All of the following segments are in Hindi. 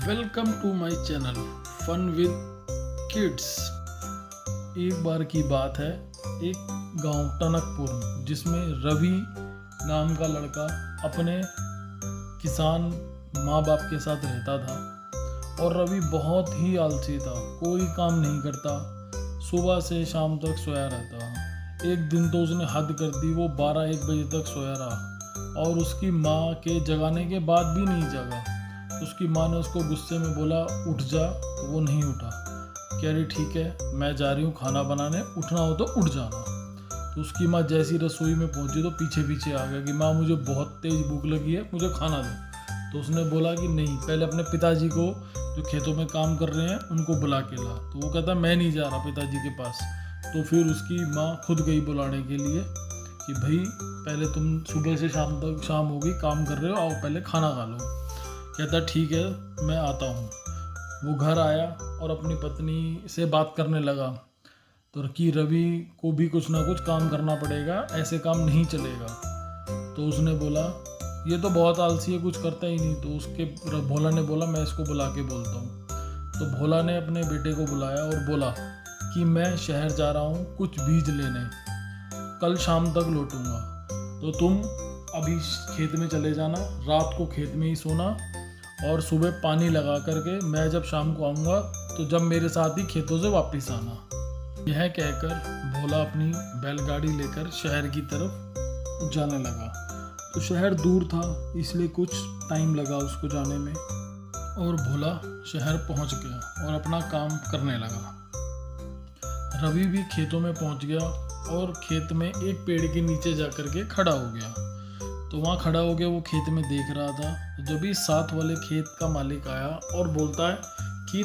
Welcome to my channel fun with kids. एक बार की बात है, एक गांव टनकपुर जिसमें रवि नाम का लड़का अपने किसान माँ बाप के साथ रहता था। और रवि बहुत ही आलसी था, कोई काम नहीं करता, सुबह से शाम तक सोया रहता। एक दिन तो उसने हद कर दी, वो 12-1 बजे तक सोया रहा और उसकी माँ के जगाने के बाद भी नहीं जगा। उसकी माँ ने उसको गुस्से में बोला, उठ जा। वो नहीं उठा। कह रही ठीक है, मैं जा रही हूँ खाना बनाने, उठना हो तो उठ जाना। तो उसकी माँ जैसी रसोई में पहुंची तो पीछे पीछे आ गया कि माँ मुझे बहुत तेज भूख लगी है, मुझे खाना दो। तो उसने बोला कि नहीं, पहले अपने पिताजी को जो खेतों में काम कर रहे हैं उनको बुला के ला। तो वो कहता मैं नहीं जा रहा पिताजी के पास। तो फिर उसकी माँ खुद गई बुलाने के लिए कि भाई पहले तुम सुबह से शाम तक, शाम होगी काम कर रहे हो, आओ पहले खाना खा लो। कहता ठीक है मैं आता हूँ। वो घर आया और अपनी पत्नी से बात करने लगा तो कि रवि को भी कुछ ना कुछ काम करना पड़ेगा, ऐसे काम नहीं चलेगा। तो उसने बोला ये तो बहुत आलसी है, कुछ करता ही नहीं। तो उसके भोला ने बोला मैं इसको बुला के बोलता हूँ। तो भोला ने अपने बेटे को बुलाया और बोला कि मैं शहर जा रहा हूँ कुछ बीज लेने, कल शाम तक लौटूंगा, तो तुम अभी खेत में चले जाना, रात को खेत में ही सोना और सुबह पानी लगा करके मैं जब शाम को आऊँगा तो जब मेरे साथ ही खेतों से वापस आना। यह कहकर भोला अपनी बैलगाड़ी लेकर शहर की तरफ जाने लगा। तो शहर दूर था इसलिए कुछ टाइम लगा उसको जाने में और भोला शहर पहुंच गया और अपना काम करने लगा। रवि भी खेतों में पहुंच गया और खेत में एक पेड़ के नीचे जा कर के खड़ा हो गया। तो वहाँ खड़ा हो गया, वो खेत में देख रहा था। जब भी साथ वाले खेत का मालिक आया और बोलता है कि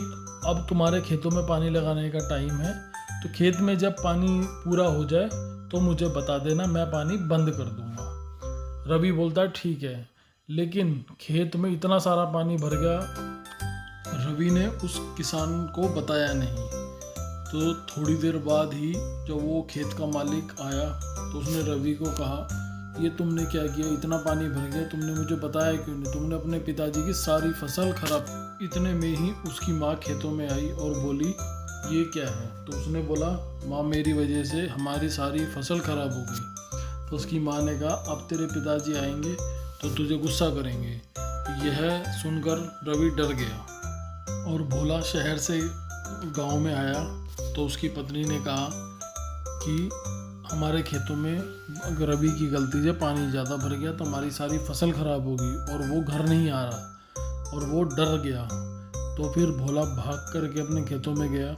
अब तुम्हारे खेतों में पानी लगाने का टाइम है, तो खेत में जब पानी पूरा हो जाए तो मुझे बता देना, मैं पानी बंद कर दूंगा। रवि बोलता है ठीक है, लेकिन खेत में इतना सारा पानी भर गया, रवि ने उस किसान को बताया नहीं। तो थोड़ी देर बाद ही जब वो खेत का मालिक आया तो उसने रवि को कहा ये तुमने क्या किया, इतना पानी भर गया, तुमने मुझे बताया क्यों नहीं, तुमने अपने पिताजी की सारी फसल खराब। इतने में ही उसकी माँ खेतों में आई और बोली ये क्या है। तो उसने बोला माँ मेरी वजह से हमारी सारी फसल खराब हो गई। तो उसकी माँ ने कहा अब तेरे पिताजी आएंगे तो तुझे गुस्सा करेंगे। यह सुनकर रवि डर गया और भोला शहर से गांव में आया तो उसकी पत्नी ने कहा कि हमारे खेतों में रवि की गलती से पानी ज़्यादा भर गया तो हमारी सारी फसल खराब होगी और वो घर नहीं आ रहा और वो डर गया। तो फिर भोला भाग करके अपने खेतों में गया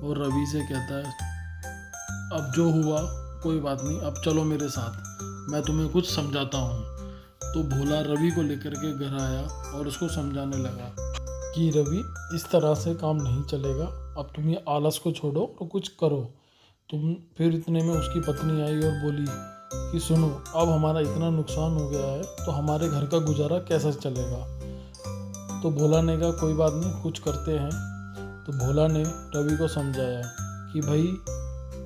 और रवि से कहता है अब जो हुआ कोई बात नहीं, अब चलो मेरे साथ, मैं तुम्हें कुछ समझाता हूँ। तो भोला रवि को लेकर के घर आया और उसको समझाने लगा कि रवि इस तरह से काम नहीं चलेगा, अब तुम ये आलस को छोड़ो और कुछ करो तुम। फिर इतने में उसकी पत्नी आई और बोली कि सुनो अब हमारा इतना नुकसान हो गया है तो हमारे घर का गुजारा कैसा चलेगा। तो भोला ने कहा कोई बात नहीं, कुछ करते हैं। तो भोला ने रवि को समझाया कि भाई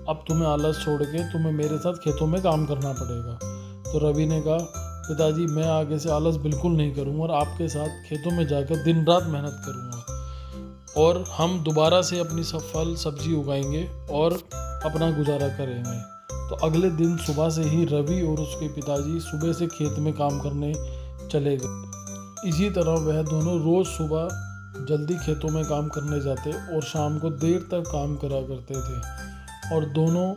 अब तुम्हें आलस छोड़ के तुम्हें मेरे साथ खेतों में काम करना पड़ेगा। तो रवि ने कहा पिताजी मैं आगे से आलस बिल्कुल नहीं करूँगा और आपके साथ खेतों में जाकर दिन रात मेहनत करूँगा और हम दोबारा से अपनी फल सब्जी उगाएंगे और अपना गुजारा करेंगे। तो अगले दिन सुबह से ही रवि और उसके पिताजी सुबह से खेत में काम करने चले गए। इसी तरह वह दोनों रोज़ सुबह जल्दी खेतों में काम करने जाते और शाम को देर तक काम करा करते थे। और दोनों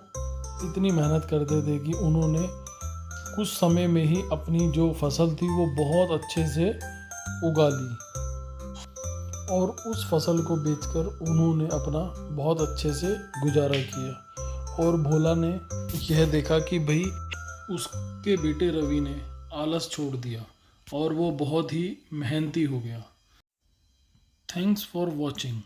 इतनी मेहनत करते थे कि उन्होंने कुछ समय में ही अपनी जो फसल थी वो बहुत अच्छे से उगा ली और उस फसल को बेचकर उन्होंने अपना बहुत अच्छे से गुजारा किया। और भोला ने यह देखा कि भाई उसके बेटे रवि ने आलस छोड़ दिया और वो बहुत ही मेहनती हो गया। Thanks for watching.